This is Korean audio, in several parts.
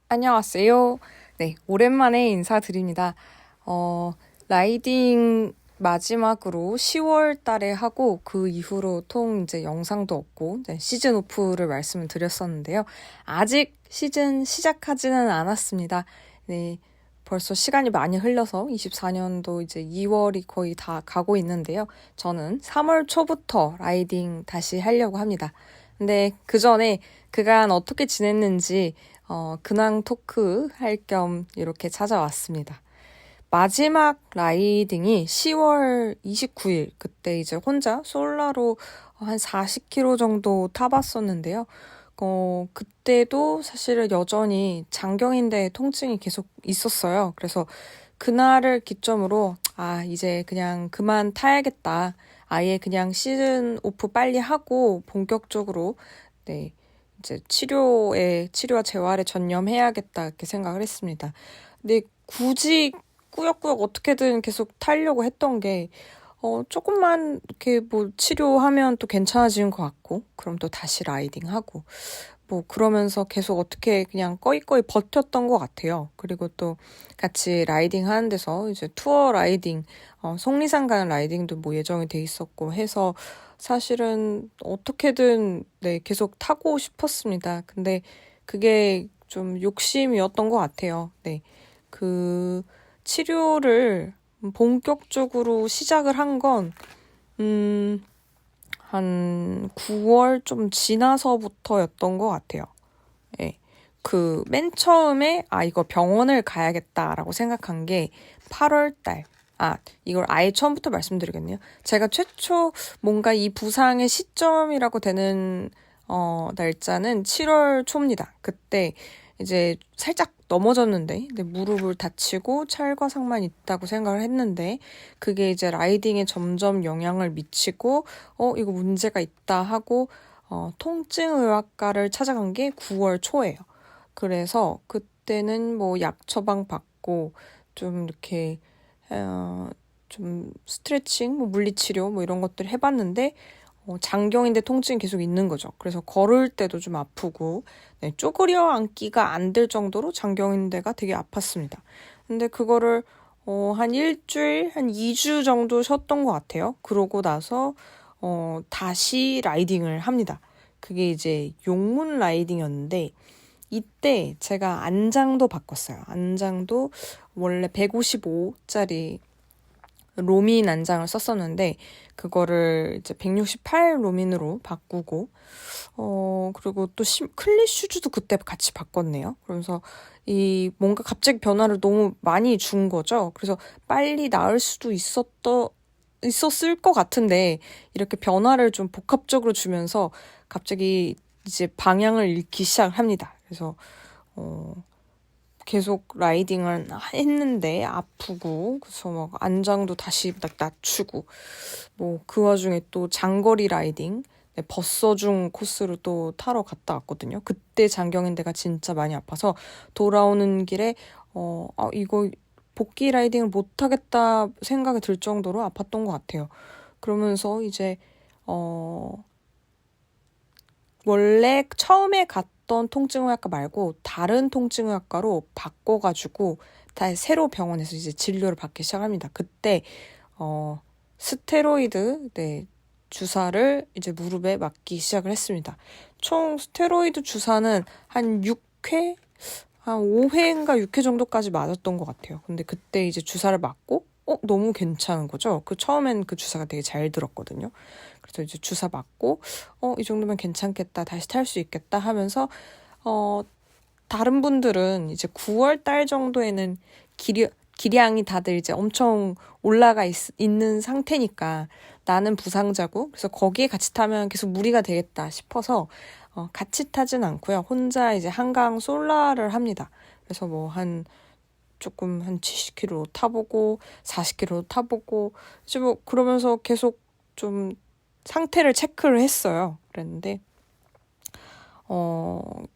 안녕하세요. 네, 오랜만에 인사드립니다. 라이딩 마지막으로 10월 달에 하고 그 이후로 이제 영상도 없고 시즌 오프를 말씀을 드렸었는데요. 아직 시즌 시작하지는 않았습니다. 네, 벌써 시간이 많이 흘러서 24년도 이제 2월이 거의 다 가고 있는데요. 저는 3월 초부터 라이딩 다시 하려고 합니다. 근데 그 전에 그간 어떻게 지냈는지 근황 토크 할 겸 이렇게 찾아왔습니다. 마지막 라이딩이 10월 29일, 그때 이제 혼자 솔라로 한 40km 정도 타봤었는데요. 그때도 사실은 여전히 장경인대 통증이 계속 있었어요. 그래서 그날을 기점으로, 이제 그냥 그만 타야겠다. 아예 그냥 시즌 오프 빨리 하고 본격적으로, 네, 이제 치료와 재활에 전념해야겠다 이렇게 생각을 했습니다. 근데 굳이 꾸역꾸역 어떻게든 계속 타려고 했던 게 조금만 이렇게 뭐 치료하면 또 괜찮아지는 것 같고 그럼 또 다시 라이딩하고 뭐 그러면서 계속 어떻게 그냥 꺼이꺼이 버텼던 것 같아요. 그리고 또 같이 라이딩 하는 데서 이제 투어 라이딩, 속리산 가는 라이딩도 뭐 예정이 돼 있었고 해서 사실은 어떻게든 네, 계속 타고 싶었습니다. 근데 그게 좀 욕심이었던 것 같아요. 네. 그 치료를 본격적으로 시작을 한 건, 한 9월 좀 지나서부터였던 것 같아요. 예. 맨 처음에, 이거 병원을 가야겠다라고 생각한 게 8월 달. 이걸 아예 처음부터 말씀드리겠네요. 제가 최초 뭔가 이 부상의 시점이라고 되는, 날짜는 7월 초입니다. 그때 이제 살짝 넘어졌는데, 근데 무릎을 다치고 찰과상만 있다고 생각을 했는데, 그게 이제 라이딩에 점점 영향을 미치고, 이거 문제가 있다 하고, 통증의학과를 찾아간 게 9월 초예요. 그래서 그때는 뭐 약 처방 받고, 좀 이렇게, 좀 스트레칭, 뭐 물리치료, 뭐 이런 것들 해봤는데, 장경인데 통증이 계속 있는 거죠. 그래서 걸을 때도 좀 아프고, 네, 쪼그려 앉기가 안 될 정도로 장경인대가 되게 아팠습니다. 근데 그거를, 한 일주일, 한 2주 정도 쉬었던 것 같아요. 그러고 나서, 다시 라이딩을 합니다. 그게 이제 용문 라이딩이었는데, 이때 제가 안장도 바꿨어요. 안장도 원래 155짜리 로민 안장을 썼었는데 그거를 이제 168 로민으로 바꾸고 그리고 또 클릿 슈즈도 그때 같이 바꿨네요. 그러면서 이 뭔가 갑자기 변화를 너무 많이 준 거죠. 그래서 빨리 나을 수도 있었을 것 같은데 이렇게 변화를 좀 복합적으로 주면서 갑자기 이제 방향을 잃기 시작합니다. 그래서 계속 라이딩을 했는데 아프고 그래서 막 안장도 다시 딱 낮추고 뭐 그 와중에 또 장거리 라이딩 버서중 코스로 또 타러 갔다 왔거든요. 그때 장경인대가 진짜 많이 아파서 돌아오는 길에 이거 복귀 라이딩을 못 하겠다 생각이 들 정도로 아팠던 것 같아요. 그러면서 이제 원래 처음에 갔던 통증의학과 말고 다른 통증의학과로 바꿔가지고 다 새로 병원에서 이제 진료를 받기 시작합니다. 그때 스테로이드 주사를 이제 무릎에 맞기 시작을 했습니다. 총 스테로이드 주사는 한 6회, 한 5회인가 6회 정도까지 맞았던 것 같아요. 근데 그때 이제 주사를 맞고 너무 괜찮은 거죠. 처음엔 그 주사가 되게 잘 들었거든요. 그래서 이제 주사 맞고, 이 정도면 괜찮겠다. 다시 탈 수 있겠다 하면서, 다른 분들은 이제 9월 달 정도에는 기량이 다들 이제 엄청 올라가 있는 상태니까 나는 부상자고, 그래서 거기에 같이 타면 계속 무리가 되겠다 싶어서, 같이 타진 않고요. 혼자 이제 한강 솔라를 합니다. 그래서 조금 한 70km 타보고 40km 타보고 이제 뭐 그러면서 계속 좀 상태를 체크를 했어요. 그랬는데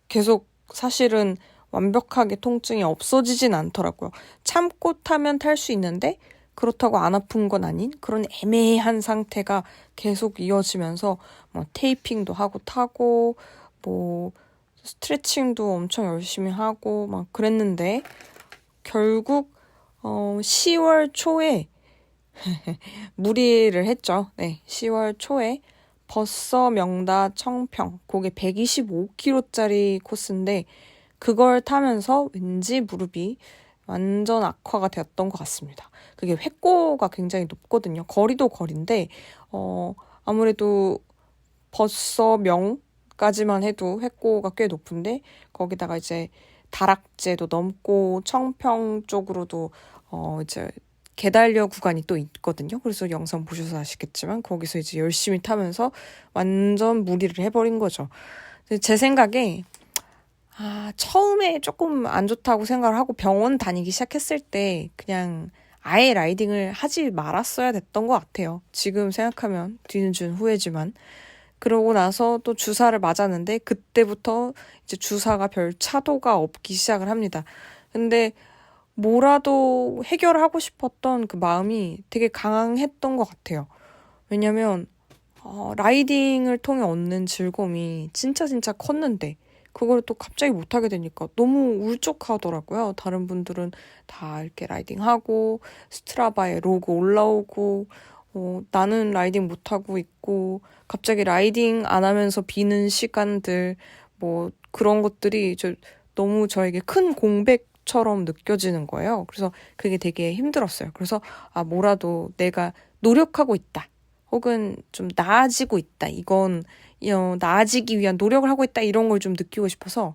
계속 사실은 완벽하게 통증이 없어지진 않더라고요. 참고 타면 탈 수 있는데 그렇다고 안 아픈 건 아닌 그런 애매한 상태가 계속 이어지면서 뭐 테이핑도 하고 타고 뭐 스트레칭도 엄청 열심히 하고 막 그랬는데 결국 10월 초에 무리를 했죠. 네, 10월 초에 벗서 명다 청평 그게 125km짜리 코스인데 그걸 타면서 왠지 무릎이 완전 악화가 되었던 것 같습니다. 그게 획고가 굉장히 높거든요. 거리도 거리인데 아무래도 벗서 명까지만 해도 획고가 꽤 높은데 거기다가 이제 다락제도 넘고 청평 쪽으로도 이제 계달려 구간이 또 있거든요. 그래서 영상 보셔서 아시겠지만 거기서 이제 열심히 타면서 완전 무리를 해버린 거죠. 제 생각에 처음에 조금 안 좋다고 생각을 하고 병원 다니기 시작했을 때 그냥 아예 라이딩을 하지 말았어야 됐던 것 같아요. 지금 생각하면 뒤는 준 후회지만. 그러고 나서 또 주사를 맞았는데 그때부터 이제 주사가 별 차도가 없기 시작을 합니다. 근데 뭐라도 해결하고 싶었던 그 마음이 되게 강했던 것 같아요. 왜냐면 라이딩을 통해 얻는 즐거움이 진짜 컸는데 그걸 또 갑자기 못하게 되니까 너무 울적하더라고요. 다른 분들은 다 이렇게 라이딩하고 스트라바에 로그 올라오고 나는 라이딩 못하고 있고 갑자기 라이딩 안 하면서 비는 시간들 뭐 그런 것들이 너무 저에게 큰 공백처럼 느껴지는 거예요. 그래서 그게 되게 힘들었어요. 그래서 뭐라도 내가 노력하고 있다. 혹은 좀 나아지고 있다. 이건 나아지기 위한 노력을 하고 있다. 이런 걸 좀 느끼고 싶어서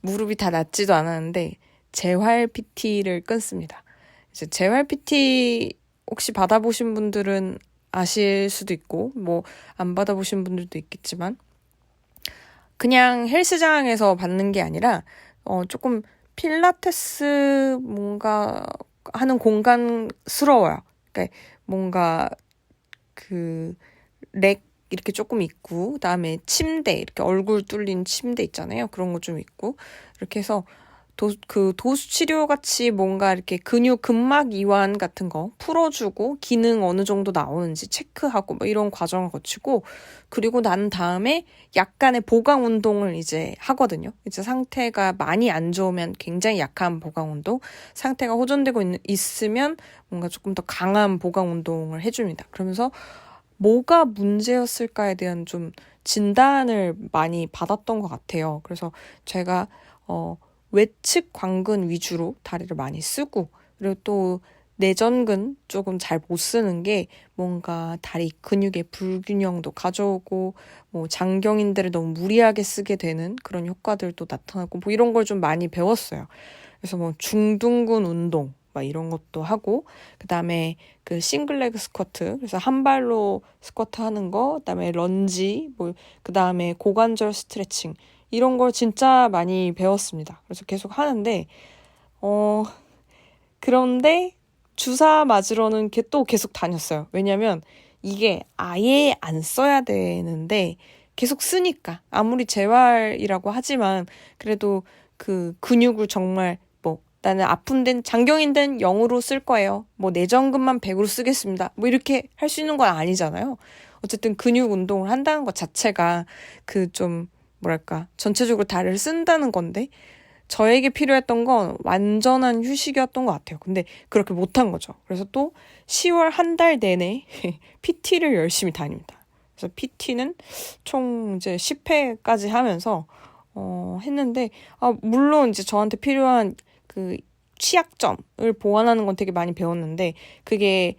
무릎이 다 낫지도 않았는데 재활 PT를 끊습니다. 이제 재활 PT 혹시 받아보신 분들은 아실 수도 있고 뭐 안 받아보신 분들도 있겠지만 그냥 헬스장에서 받는 게 아니라 조금 필라테스 뭔가 하는 공간스러워요. 그러니까 뭔가 렉 이렇게 조금 있고 그다음에 침대 이렇게 얼굴 뚫린 침대 있잖아요. 그런 거 좀 있고 이렇게 해서 도수 치료 같이 뭔가 이렇게 근육 근막 이완 같은 거 풀어주고 기능 어느 정도 나오는지 체크하고 뭐 이런 과정을 거치고 그리고 난 다음에 약간의 보강 운동을 이제 하거든요. 이제 상태가 많이 안 좋으면 굉장히 약한 보강 운동, 상태가 호전되고 있으면 뭔가 조금 더 강한 보강 운동을 해줍니다. 그러면서 뭐가 문제였을까에 대한 좀 진단을 많이 받았던 것 같아요. 그래서 제가 외측 광근 위주로 다리를 많이 쓰고 그리고 또 내전근 조금 잘 못 쓰는 게 뭔가 다리 근육의 불균형도 가져오고 뭐 장경인대를 너무 무리하게 쓰게 되는 그런 효과들도 나타나고 뭐 이런 걸 좀 많이 배웠어요. 그래서 뭐 중둔근 운동 막 이런 것도 하고 그다음에 그 싱글레그 스쿼트 그래서 한 발로 스쿼트 하는 거 그다음에 런지 뭐 그다음에 고관절 스트레칭 이런 걸 진짜 많이 배웠습니다. 그래서 계속 하는데 그런데 주사 맞으러는 또 계속 다녔어요. 왜냐면 이게 아예 안 써야 되는데 계속 쓰니까 아무리 재활이라고 하지만 그래도 그 근육을 정말 나는 아픈 데는 장경인 데는 0으로 쓸 거예요. 뭐 내전근만 100으로 쓰겠습니다. 뭐 이렇게 할 수 있는 건 아니잖아요. 어쨌든 근육 운동을 한다는 것 자체가 그 좀 뭐랄까 전체적으로 다리를 쓴다는 건데 저에게 필요했던 건 완전한 휴식이었던 것 같아요. 근데 그렇게 못한 거죠. 그래서 또 10월 한 달 내내 PT를 열심히 다닙니다. 그래서 PT는 총 이제 10회까지 하면서 했는데 물론 이제 저한테 필요한 그 취약점을 보완하는 건 되게 많이 배웠는데 그게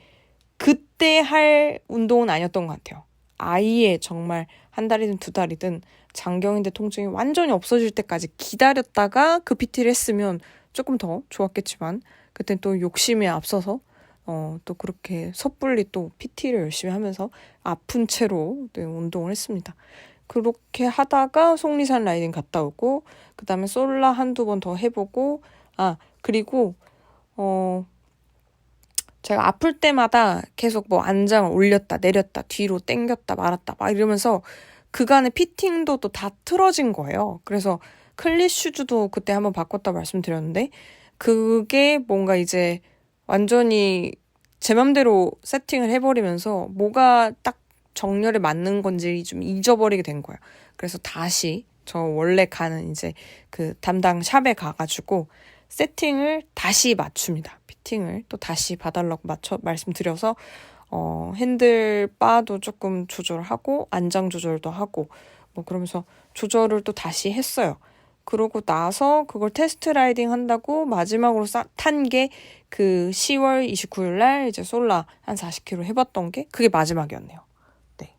그때 할 운동은 아니었던 것 같아요. 아예 정말 한 달이든 두 달이든 장경인대 통증이 완전히 없어질 때까지 기다렸다가 그 PT를 했으면 조금 더 좋았겠지만 그땐 또 욕심에 앞서서 또 그렇게 섣불리 또 PT를 열심히 하면서 아픈 채로 운동을 했습니다. 그렇게 하다가 속리산 라이딩 갔다 오고 그 다음에 솔라 한두 번 더 해보고 그리고 제가 아플 때마다 계속 뭐 안장을 올렸다 내렸다 뒤로 당겼다 말았다 막 이러면서 그간의 피팅도 또 다 틀어진 거예요. 그래서 클릿 슈즈도 그때 한번 바꿨다 말씀드렸는데 그게 뭔가 이제 완전히 제 맘대로 세팅을 해버리면서 뭐가 딱 정렬에 맞는 건지 좀 잊어버리게 된 거예요. 그래서 다시 저 원래 가는 이제 그 담당 샵에 가가지고 세팅을 다시 맞춥니다. 피팅을 또 다시 봐달라고 말씀드려서 핸들 바도 조금 조절하고 안장 조절도 하고 뭐 그러면서 조절을 또 다시 했어요. 그러고 나서 그걸 테스트 라이딩 한다고 마지막으로 탄 게 그 10월 29일 날 이제 솔라 한 40km 해봤던 게 그게 마지막이었네요. 네.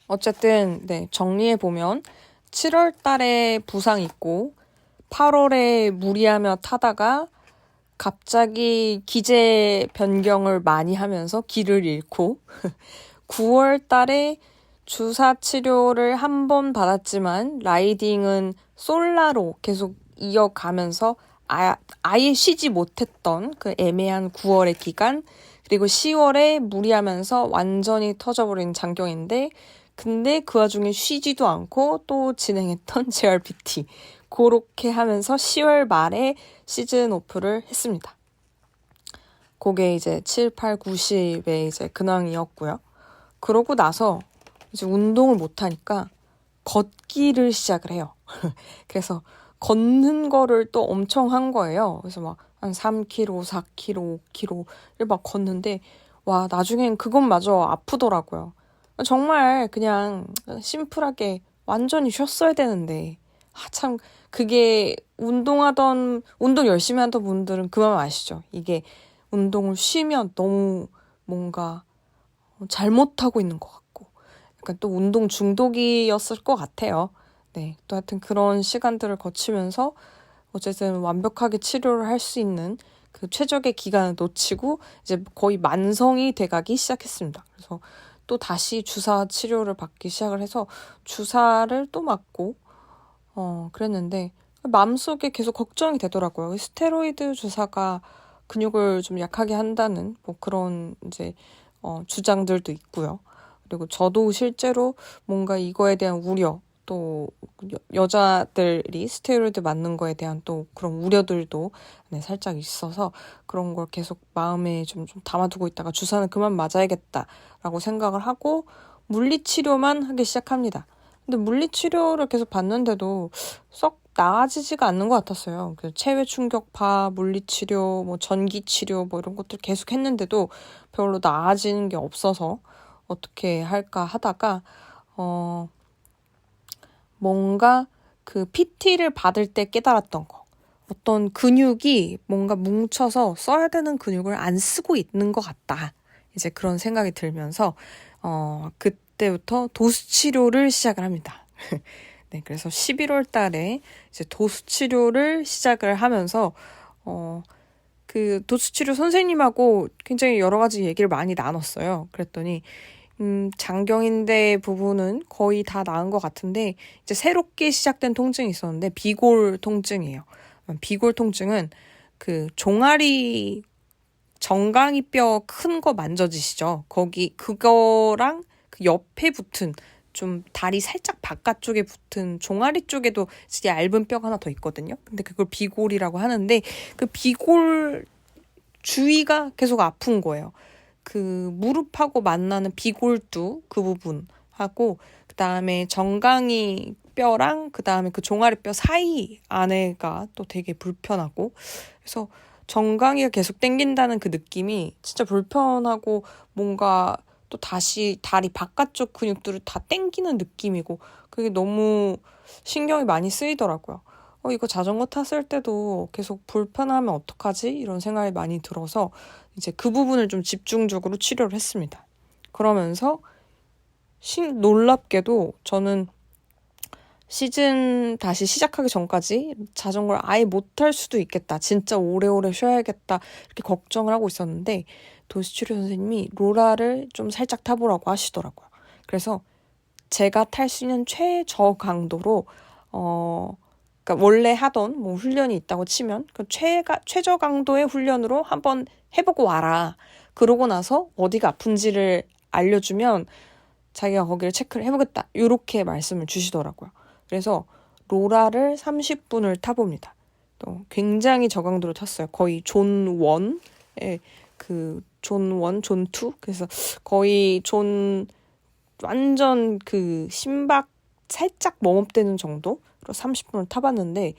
어쨌든 네, 정리해 보면 7월 달에 부상 있고 8월에 무리하며 타다가 갑자기 기제 변경을 많이 하면서 길을 잃고 9월 달에 주사 치료를 한 번 받았지만 라이딩은 솔라로 계속 이어가면서 아예 쉬지 못했던 그 애매한 9월의 기간, 그리고 10월에 무리하면서 완전히 터져버린 장경인데 근데 그 와중에 쉬지도 않고 또 진행했던 JRPT. 그렇게 하면서 10월 말에 시즌 오프를 했습니다. 그게 이제 7, 8, 90의 이제 근황이었고요. 그러고 나서 이제 운동을 못하니까 걷기를 시작을 해요. 그래서 걷는 거를 또 엄청 한 거예요. 그래서 막 한 3km, 4km, 5km를 막 걷는데 와, 나중엔 그것마저 아프더라고요. 정말 그냥 심플하게 완전히 쉬었어야 되는데 참 그게 운동 열심히 하던 분들은 그 마음 아시죠? 이게 운동을 쉬면 너무 뭔가 잘못하고 있는 것 같고 약간 또 운동 중독이었을 것 같아요. 네, 또 하여튼 그런 시간들을 거치면서 어쨌든 완벽하게 치료를 할 수 있는 그 최적의 기간을 놓치고 이제 거의 만성이 돼가기 시작했습니다. 그래서 또 다시 주사 치료를 받기 시작을 해서 주사를 또 맞고 그랬는데 마음속에 계속 걱정이 되더라고요. 스테로이드 주사가 근육을 좀 약하게 한다는 뭐 그런 이제 주장들도 있고요. 그리고 저도 실제로 뭔가 이거에 대한 우려, 또 여자들이 스테로이드 맞는 거에 대한 또 그런 우려들도 네, 살짝 있어서 그런 걸 계속 마음에 좀 담아두고 있다가 주사는 그만 맞아야겠다라고 생각을 하고 물리치료만 하기 시작합니다. 근데 물리치료를 계속 받는데도 썩 나아지지가 않는 것 같았어요. 체외 충격파, 물리치료, 뭐 전기치료 뭐 이런 것들 계속 했는데도 별로 나아지는 게 없어서 어떻게 할까 하다가 뭔가 그 PT를 받을 때 깨달았던 거. 어떤 근육이 뭔가 뭉쳐서 써야 되는 근육을 안 쓰고 있는 것 같다. 이제 그런 생각이 들면서 그때부터 도수 치료를 시작을 합니다. 네, 그래서 11월 달에 이제 도수 치료를 시작을 하면서 그 도수 치료 선생님하고 굉장히 여러 가지 얘기를 많이 나눴어요. 그랬더니 장경인대 부분은 거의 다 나은 것 같은데 이제 새롭게 시작된 통증이 있었는데 비골 통증이에요. 비골 통증은 그 종아리 정강이 뼈 큰 거 만져지시죠? 거기 그거랑 그 옆에 붙은 좀 다리 살짝 바깥쪽에 붙은 종아리 쪽에도 되게 얇은 뼈가 하나 더 있거든요. 근데 그걸 비골이라고 하는데 그 비골 주위가 계속 아픈 거예요. 그 무릎하고 만나는 비골두 그 부분하고 그 다음에 정강이 뼈랑 그 다음에 그 종아리 뼈 사이 안에가 또 되게 불편하고 그래서 정강이가 계속 땡긴다는 그 느낌이 진짜 불편하고 뭔가 또 다시 다리 바깥쪽 근육들을 다 땡기는 느낌이고 그게 너무 신경이 많이 쓰이더라고요. 이거 자전거 탔을 때도 계속 불편하면 어떡하지? 이런 생각이 많이 들어서 이제 그 부분을 좀 집중적으로 치료를 했습니다. 그러면서 놀랍게도 저는 시즌 다시 시작하기 전까지 자전거를 아예 못할 수도 있겠다. 진짜 오래오래 쉬어야겠다. 이렇게 걱정을 하고 있었는데 도수치료 선생님이 로라를 좀 살짝 타보라고 하시더라고요. 그래서 제가 탈 수 있는 최저강도로 그러니까 원래 하던 뭐 훈련이 있다고 치면 그 최저 강도의 훈련으로 한번 해보고 와라. 그러고 나서 어디가 아픈지를 알려주면 자기가 거기를 체크를 해보겠다. 이렇게 말씀을 주시더라고요. 그래서 로라를 30분을 타봅니다. 또 굉장히 저강도로 탔어요. 거의 존 1의 존 1, 존 2. 그래서 거의 완전 그 심박 살짝 웜업되는 정도로 30분을 타봤는데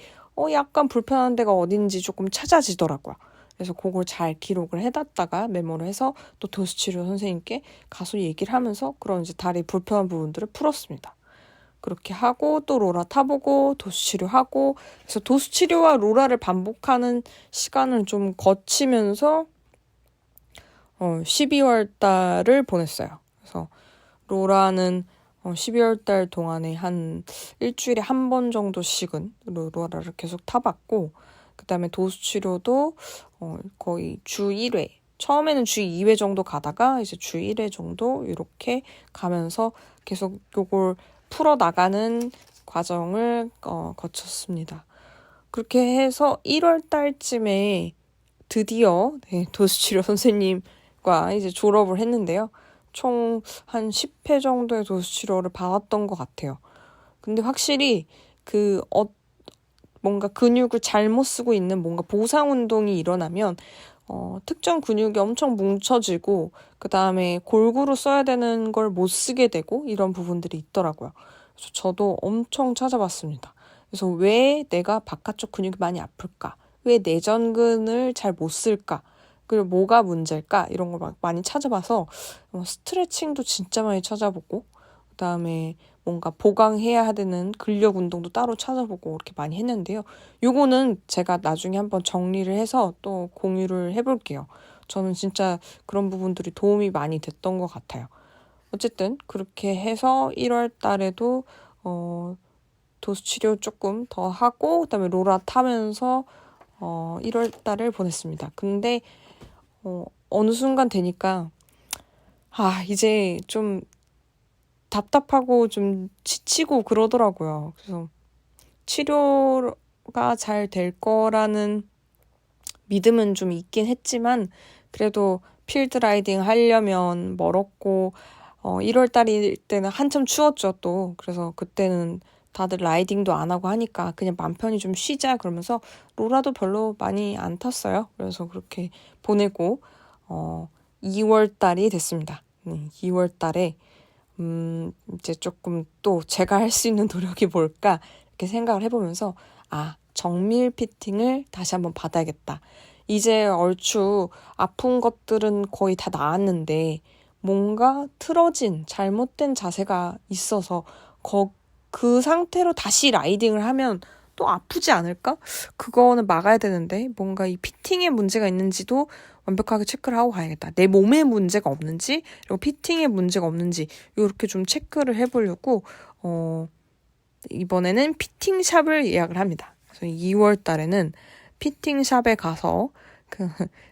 약간 불편한 데가 어딘지 조금 찾아지더라고요. 그래서 그걸 잘 기록을 해놨다가 메모를 해서 또 도수치료 선생님께 가서 얘기를 하면서 그런 이제 다리 불편한 부분들을 풀었습니다. 그렇게 하고 또 로라 타보고 도수치료하고, 그래서 도수치료와 로라를 반복하는 시간을 좀 거치면서 12월 달을 보냈어요. 그래서 로라는 12월 달 동안에 한 일주일에 한 번 정도씩은 로라를 계속 타봤고, 그 다음에 도수치료도 거의 주 1회, 처음에는 주 2회 정도 가다가 이제 주 1회 정도 이렇게 가면서 계속 요걸 풀어나가는 과정을 거쳤습니다. 그렇게 해서 1월 달쯤에 드디어 도수치료 선생님과 이제 졸업을 했는데요. 총 한 10회 정도의 도수치료를 받았던 것 같아요. 근데 확실히 뭔가 근육을 잘못 쓰고 있는 뭔가 보상 운동이 일어나면 특정 근육이 엄청 뭉쳐지고 그 다음에 골고루 써야 되는 걸 못 쓰게 되고 이런 부분들이 있더라고요. 그래서 저도 엄청 찾아봤습니다. 그래서 왜 내가 바깥쪽 근육이 많이 아플까? 왜 내전근을 잘 못 쓸까? 그리고 뭐가 문제일까? 이런 걸 막 많이 찾아봐서 스트레칭도 진짜 많이 찾아보고 그 다음에 뭔가 보강해야 되는 근력 운동도 따로 찾아보고 이렇게 많이 했는데요. 요거는 제가 나중에 한번 정리를 해서 또 공유를 해볼게요. 저는 진짜 그런 부분들이 도움이 많이 됐던 것 같아요. 어쨌든 그렇게 해서 1월 달에도 도수치료 조금 더 하고 그다음에 로라 타면서 1월 달을 보냈습니다. 근데 어느 순간 되니까 이제 좀 답답하고 좀 지치고 그러더라고요. 그래서 치료가 잘 될 거라는 믿음은 좀 있긴 했지만 그래도 필드 라이딩 하려면 멀었고 1월 달일 때는 한참 추웠죠 또. 그래서 그때는 다들 라이딩도 안 하고 하니까 그냥 맘 편히 좀 쉬자 그러면서 로라도 별로 많이 안 탔어요. 그래서 그렇게 보내고 2월 달이 됐습니다. 2월 달에 이제 조금 또 제가 할 수 있는 노력이 뭘까 이렇게 생각을 해보면서 정밀 피팅을 다시 한번 받아야겠다. 이제 얼추 아픈 것들은 거의 다 나았는데 뭔가 틀어진 잘못된 자세가 있어서 그 상태로 다시 라이딩을 하면 또 아프지 않을까? 그거는 막아야 되는데 뭔가 이 피팅에 문제가 있는지도 완벽하게 체크를 하고 가야겠다. 내 몸에 문제가 없는지 그리고 피팅에 문제가 없는지 이렇게 좀 체크를 해보려고 이번에는 피팅샵을 예약을 합니다. 그래서 2월 달에는 피팅샵에 가서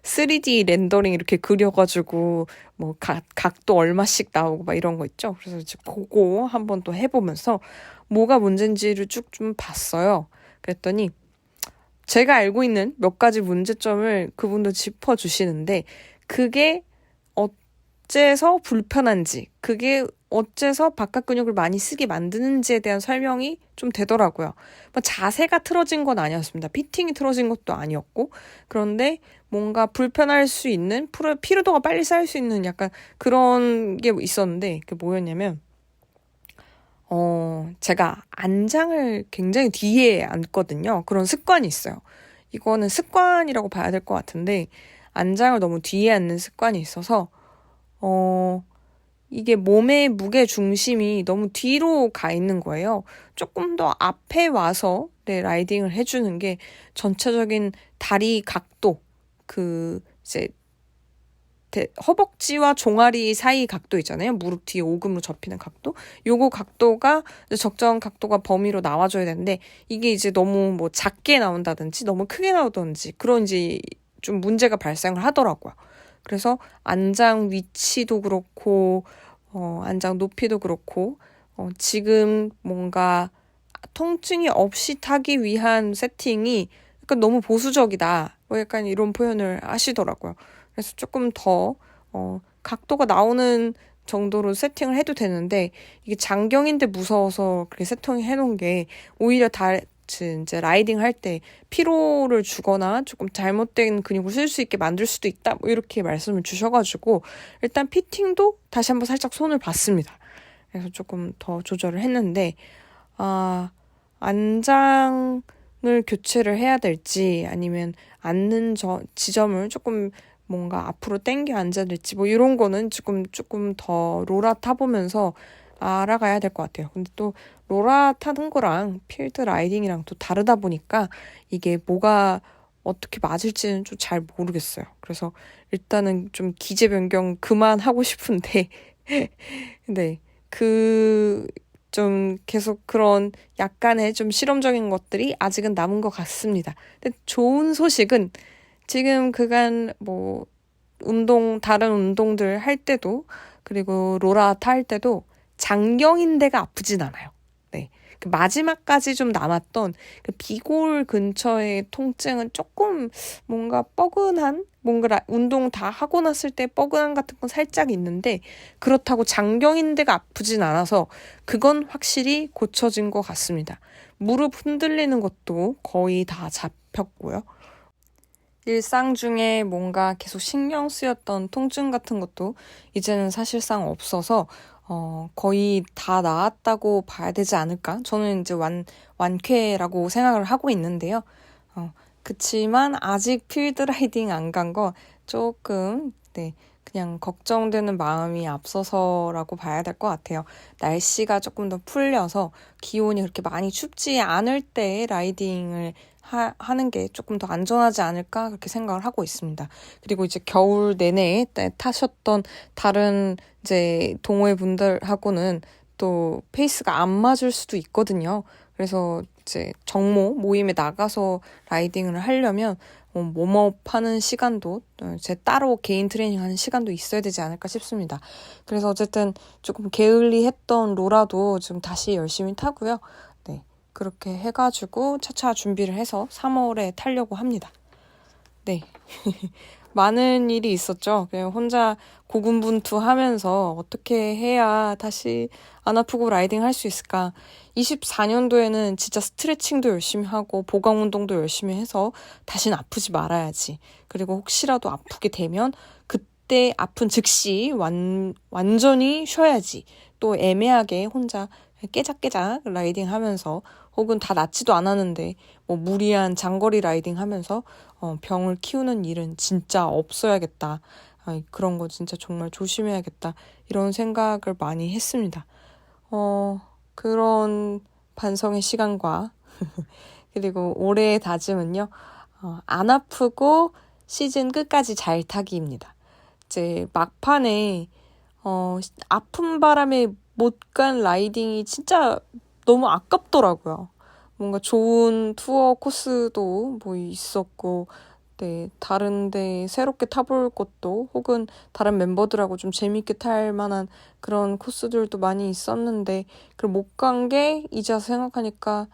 3D 렌더링 이렇게 그려가지고 뭐 각도 얼마씩 나오고 막 이런 거 있죠. 그래서 이제 그거 한번 또 해보면서 뭐가 문제인지를 쭉 좀 봤어요. 그랬더니 제가 알고 있는 몇 가지 문제점을 그분도 짚어주시는데 그게 어째서 불편한지, 그게 어째서 바깥 근육을 많이 쓰게 만드는지에 대한 설명이 좀 되더라고요. 뭐 자세가 틀어진 건 아니었습니다. 피팅이 틀어진 것도 아니었고 그런데 뭔가 불편할 수 있는 피로도가 빨리 쌓일 수 있는 약간 그런 게 있었는데 그게 뭐였냐면 제가 안장을 굉장히 뒤에 앉거든요. 그런 습관이 있어요. 이거는 습관이라고 봐야 될 것 같은데 안장을 너무 뒤에 앉는 습관이 있어서 이게 몸의 무게 중심이 너무 뒤로 가 있는 거예요. 조금 더 앞에 와서 라이딩을 해주는 게 전체적인 다리 각도, 이제 허벅지와 종아리 사이 각도 있잖아요. 무릎 뒤에 오금으로 접히는 각도. 요거 각도가 적정한 각도가 범위로 나와줘야 되는데 이게 이제 너무 뭐 작게 나온다든지 너무 크게 나오든지 그런 이제 좀 문제가 발생을 하더라고요. 그래서 안장 위치도 그렇고 안장 높이도 그렇고 지금 뭔가 통증이 없이 타기 위한 세팅이 약간 너무 보수적이다. 뭐 약간 이런 표현을 하시더라고요. 그래서 조금 더 각도가 나오는 정도로 세팅을 해도 되는데 이게 장경인데 무서워서 그렇게 세팅을 해놓은 게 오히려 이제 라이딩 할 때 피로를 주거나 조금 잘못된 근육을 쓸 수 있게 만들 수도 있다. 뭐 이렇게 말씀을 주셔가지고 일단 피팅도 다시 한번 살짝 손을 봤습니다. 그래서 조금 더 조절을 했는데 안장을 교체를 해야 될지 아니면 앉는 지점을 조금 뭔가 앞으로 당겨 앉아야 될지 뭐 이런 거는 조금 더 로라 타보면서 알아가야 될 것 같아요. 근데 또 로라 타는 거랑 필드 라이딩이랑 또 다르다 보니까 이게 뭐가 어떻게 맞을지는 좀 잘 모르겠어요. 그래서 일단은 좀 기제 변경 그만하고 싶은데 네. 좀 계속 그런 약간의 좀 실험적인 것들이 아직은 남은 것 같습니다. 근데 좋은 소식은 지금 그간 뭐 다른 운동들 할 때도 그리고 로라타 할 때도 장경인대가 아프진 않아요. 네. 그 마지막까지 좀 남았던 그 비골 근처의 통증은 조금 뭔가 뻐근한 뭔가 운동 다 하고 났을 때 뻐근함 같은 건 살짝 있는데 그렇다고 장경인대가 아프진 않아서 그건 확실히 고쳐진 것 같습니다. 무릎 흔들리는 것도 거의 다 잡혔고요. 일상 중에 뭔가 계속 신경 쓰였던 통증 같은 것도 이제는 사실상 없어서 거의 다 나았다고 봐야 되지 않을까? 저는 이제 완쾌라고 생각을 하고 있는데요. 그치만 아직 필드라이딩 안 간 거 조금, 네, 그냥 걱정되는 마음이 앞서서라고 봐야 될 것 같아요. 날씨가 조금 더 풀려서 기온이 그렇게 많이 춥지 않을 때 라이딩을 하는 게 조금 더 안전하지 않을까 그렇게 생각을 하고 있습니다. 그리고 이제 겨울 내내 타셨던 다른 이제 동호회분들하고는 또 페이스가 안 맞을 수도 있거든요. 그래서 이제 정모 모임에 나가서 라이딩을 하려면 웜업 하는 시간도 제 따로 개인 트레이닝 하는 시간도 있어야 되지 않을까 싶습니다. 그래서 어쨌든 조금 게을리했던 로라도 좀 다시 열심히 타고요. 네, 그렇게 해가지고 차차 준비를 해서 3월에 타려고 합니다. 네. 많은 일이 있었죠. 그냥 혼자 고군분투하면서 어떻게 해야 다시 안 아프고 라이딩 할 수 있을까. 24년도에는 진짜 스트레칭도 열심히 하고 보강 운동도 열심히 해서 다시는 아프지 말아야지. 그리고 혹시라도 아프게 되면 그때 아픈 즉시 완전히 쉬어야지. 또 애매하게 혼자 깨작깨작 라이딩 하면서 혹은 다 낫지도 않았는데 뭐 무리한 장거리 라이딩 하면서 병을 키우는 일은 진짜 없어야겠다. 그런 거 진짜 정말 조심해야겠다. 이런 생각을 많이 했습니다. 그런 반성의 시간과 그리고 올해의 다짐은요. 안 아프고 시즌 끝까지 잘 타기입니다. 이제 막판에 아픈 바람에 못 간 라이딩이 진짜 너무 아깝더라고요. 뭔가 좋은 투어 코스도 뭐 있었고, 네, 다른데 새롭게 타볼 것도 혹은 다른 멤버들하고 좀 재밌게 탈 만한 그런 코스들도 많이 있었는데, 그걸 못 간 게 이제 생각하니까,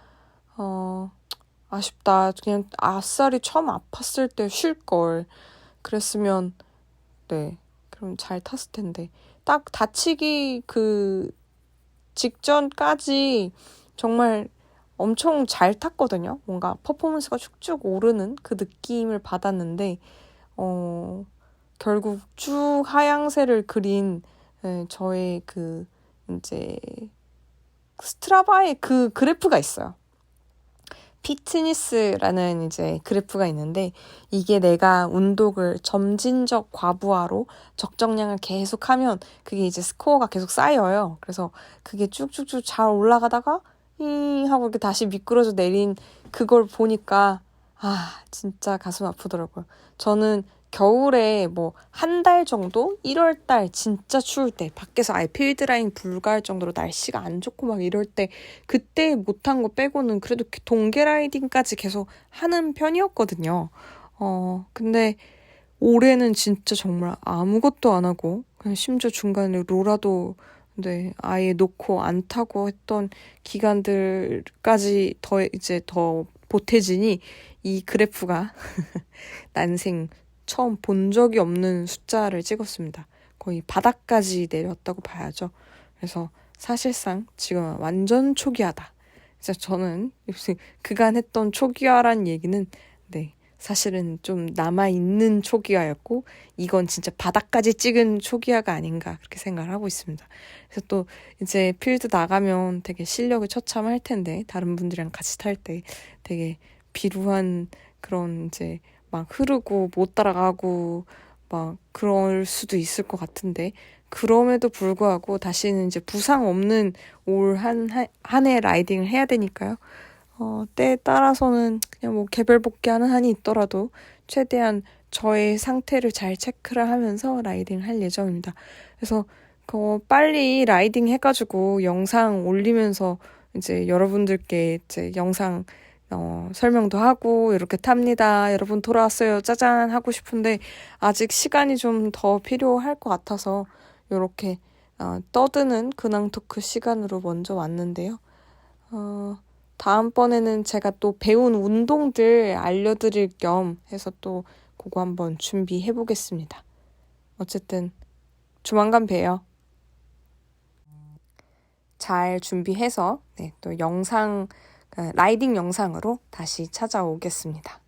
아쉽다. 그냥 아싸리 처음 아팠을 때 쉴 걸. 그랬으면, 네, 그럼 잘 탔을 텐데. 딱 다치기 직전까지 정말 엄청 잘 탔거든요. 뭔가 퍼포먼스가 쭉쭉 오르는 그 느낌을 받았는데, 결국 쭉 하향세를 그린 저의 이제 스트라바의 그 그래프가 있어요. 피트니스라는 이제 그래프가 있는데 이게 내가 운동을 점진적 과부하로 적정량을 계속하면 그게 이제 스코어가 계속 쌓여요. 그래서 그게 쭉쭉쭉 잘 올라가다가 하고 이렇게 다시 미끄러져 내린 그걸 보니까 진짜 가슴 아프더라고요. 저는 겨울에 뭐 한 달 정도 1월 달 진짜 추울 때 밖에서 아예 필드라인 불가할 정도로 날씨가 안 좋고 막 이럴 때 그때 못한 거 빼고는 그래도 동계 라이딩까지 계속 하는 편이었거든요. 근데 올해는 진짜 정말 아무것도 안 하고 그냥 심지어 중간에 로라도 네, 아예 놓고 안 타고 했던 기간들까지 더 보태지니 이 그래프가 난생 처음 본 적이 없는 숫자를 찍었습니다. 거의 바닥까지 내렸다고 봐야죠. 그래서 사실상 지금 완전 초기화다. 그래서 저는 그간 했던 초기화란 얘기는 네, 사실은 좀 남아있는 초기화였고 이건 진짜 바닥까지 찍은 초기화가 아닌가 그렇게 생각을 하고 있습니다. 그래서 또 이제 필드 나가면 되게 실력을 처참할 텐데 다른 분들이랑 같이 탈 때 되게 비루한 그런 이제 막 흐르고 못 따라가고 막 그럴 수도 있을 것 같은데 그럼에도 불구하고 다시는 이제 부상 없는 올 한 해 라이딩을 해야 되니까요. 때에 따라서는 그냥 뭐 개별 복귀하는 한이 있더라도 최대한 저의 상태를 잘 체크를 하면서 라이딩을 할 예정입니다. 그래서 빨리 라이딩 해가지고 영상 올리면서 이제 여러분들께 이제 영상 설명도 하고 이렇게 탑니다. 여러분 돌아왔어요. 짜잔 하고 싶은데 아직 시간이 좀 더 필요할 것 같아서 이렇게 떠드는 근황 토크 시간으로 먼저 왔는데요. 다음번에는 제가 또 배운 운동들 알려드릴 겸 해서 또 그거 한번 준비해 보겠습니다. 어쨌든 조만간 봬요. 잘 준비해서 또 라이딩 영상으로 다시 찾아오겠습니다.